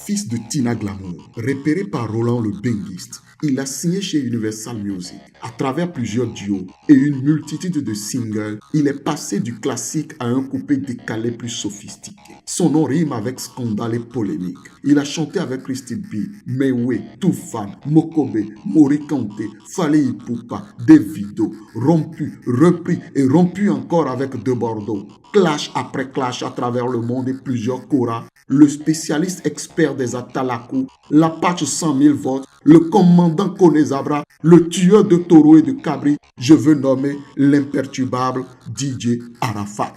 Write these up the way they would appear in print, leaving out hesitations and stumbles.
Fils de Tina Glamour, repéré par Roland le Benguiste, il a signé chez Universal Music. À travers plusieurs duos et une multitude de singles, il est passé du classique à un coupé décalé plus sophistiqué. Son nom rime avec scandale et polémique. Il a chanté avec Christy B, Mewe, Toufan, Mokobe, Mori Kanté, Fale Ipupa, Davido, rompu, repris et rompu encore avec De Bordeaux. Clash après clash à travers le monde et plusieurs choras. Le spécialiste expert des Atalakou, l'Apache 100 000 volts, le commandant Konezabra, le tueur de taureaux et de cabris, je veux nommer l'imperturbable DJ Arafat.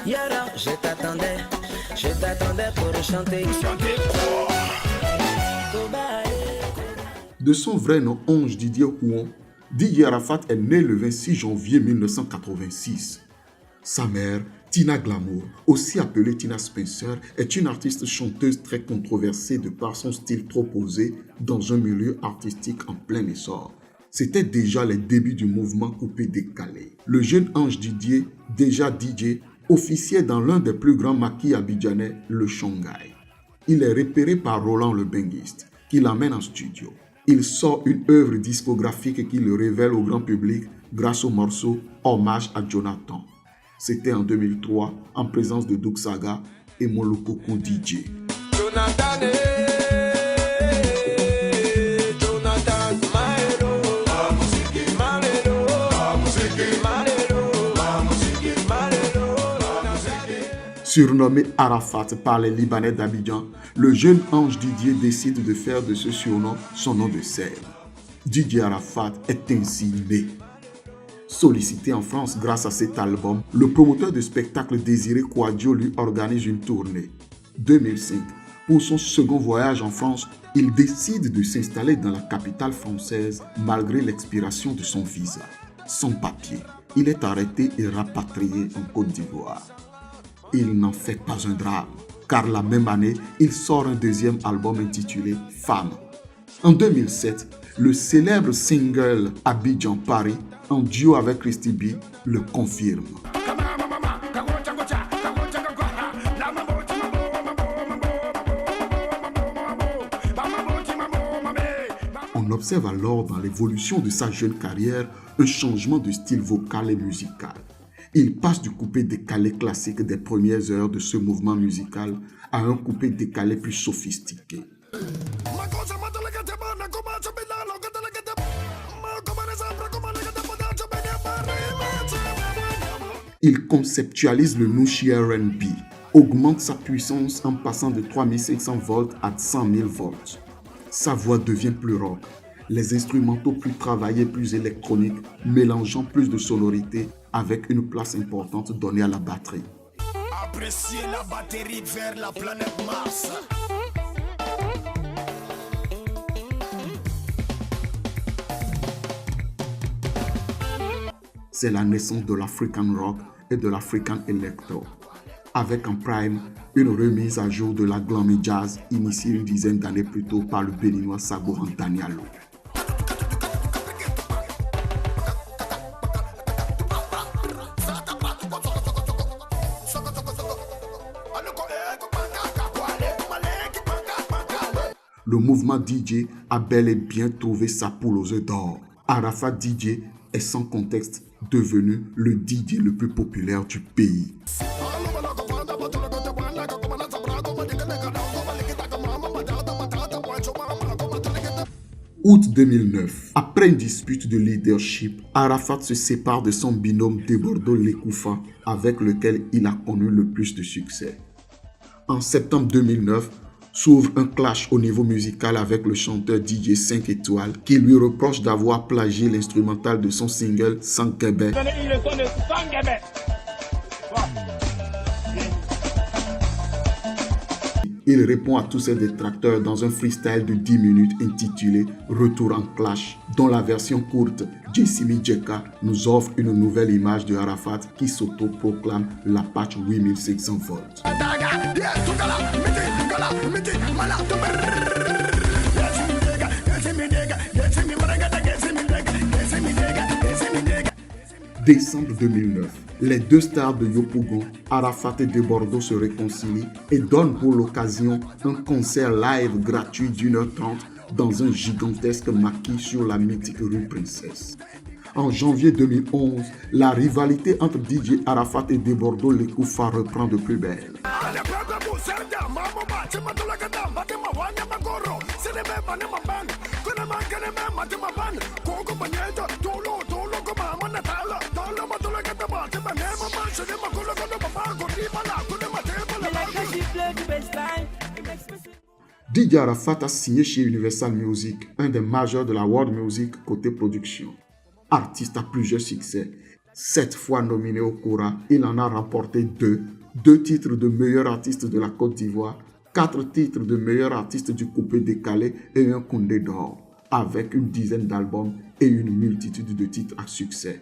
Yara, je t'attendais pour chanter. De son vrai nom, Ange Didier Houon, DJ Arafat est né le 26 janvier 1986. Sa mère, Tina Glamour, aussi appelée Tina Spencer, est une artiste chanteuse très controversée de par son style trop posé dans un milieu artistique en plein essor. C'était déjà les débuts du mouvement coupé-décalé. Le jeune Ange Didier, déjà DJ, officiait dans l'un des plus grands maquis abidjanais, le Shanghai. Il est repéré par Roland le Benguiste, qui l'amène en studio. Il sort une œuvre discographique qui le révèle au grand public grâce au morceau Hommage à Jonathan. C'était en 2003, en présence de Doug Saga et Molokoko DJ. Surnommé Arafat par les Libanais d'Abidjan, le jeune Ange Didier décide de faire de ce surnom son nom de scène. DJ Arafat est ainsi né. Sollicité en France grâce à cet album, le promoteur de spectacle Désiré Kouadio lui organise une tournée. 2005, pour son second voyage en France, il décide de s'installer dans la capitale française malgré l'expiration de son visa. Sans papier, il est arrêté et rapatrié en Côte d'Ivoire. Il n'en fait pas un drame, car la même année, il sort un deuxième album intitulé Femme. En 2007, le célèbre single Abidjan Paris, en duo avec Christy B, le confirme. On observe alors dans l'évolution de sa jeune carrière un changement de style vocal et musical. Il passe du coupé décalé classique des premières heures de ce mouvement musical à un coupé décalé plus sophistiqué. Il conceptualise le Nushi R&B, augmente sa puissance en passant de 3500 volts à 100 000 volts. Sa voix devient plus rock, les instrumentaux plus travaillés, plus électroniques, mélangeant plus de sonorités avec une place importante donnée à la batterie. Appréciez la batterie vers la planète Mars. C'est la naissance de l'African Rock et de l'African Electro, avec en prime une remise à jour de la glam et jazz initiée une dizaine d'années plus tôt par le béninois Sagoran Danialo. Le mouvement DJ a bel et bien trouvé sa poule aux œufs d'or. Arafat DJ est sans contexte devenu le DJ le plus populaire du pays. Août 2009, après une dispute de leadership, Arafat se sépare de son binôme De Bordeaux Lekoufa, avec lequel il a connu le plus de succès. En septembre 2009, s'ouvre un clash au niveau musical avec le chanteur DJ 5 étoiles qui lui reproche d'avoir plagié l'instrumental de son single Sankebe. Il répond à tous ses détracteurs dans un freestyle de 10 minutes intitulé Retour en clash, dont la version courte, Jessimi Jeka, nous offre une nouvelle image de Arafat qui s'auto-proclame l'Apache 8500 volts. Décembre 2009, Les deux stars de Yopougon, Arafat et De Bordeaux, se réconcilient et donnent pour l'occasion un concert live gratuit d'1h30 dans un gigantesque maquis sur la mythique rue Princesse. En janvier 2011, la rivalité entre DJ Arafat et De Bordeaux Lekoufa reprend de plus belle. DJ Arafat a signé chez Universal Music, un des majeurs de la world music côté production. Artiste à plusieurs succès, 7 fois nominé au Cora, il en a remporté 2 titres de meilleur artiste de la Côte d'Ivoire, 4 titres de meilleur artiste du coupé décalé et un Condé d'or, avec une dizaine d'albums et une multitude de titres à succès.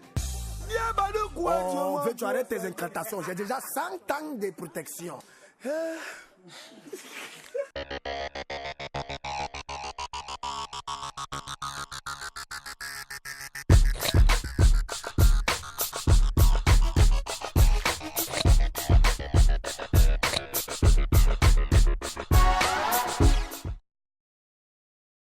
Oh, veux-tu arrêter tes incantations? J'ai déjà 100 ans de protection.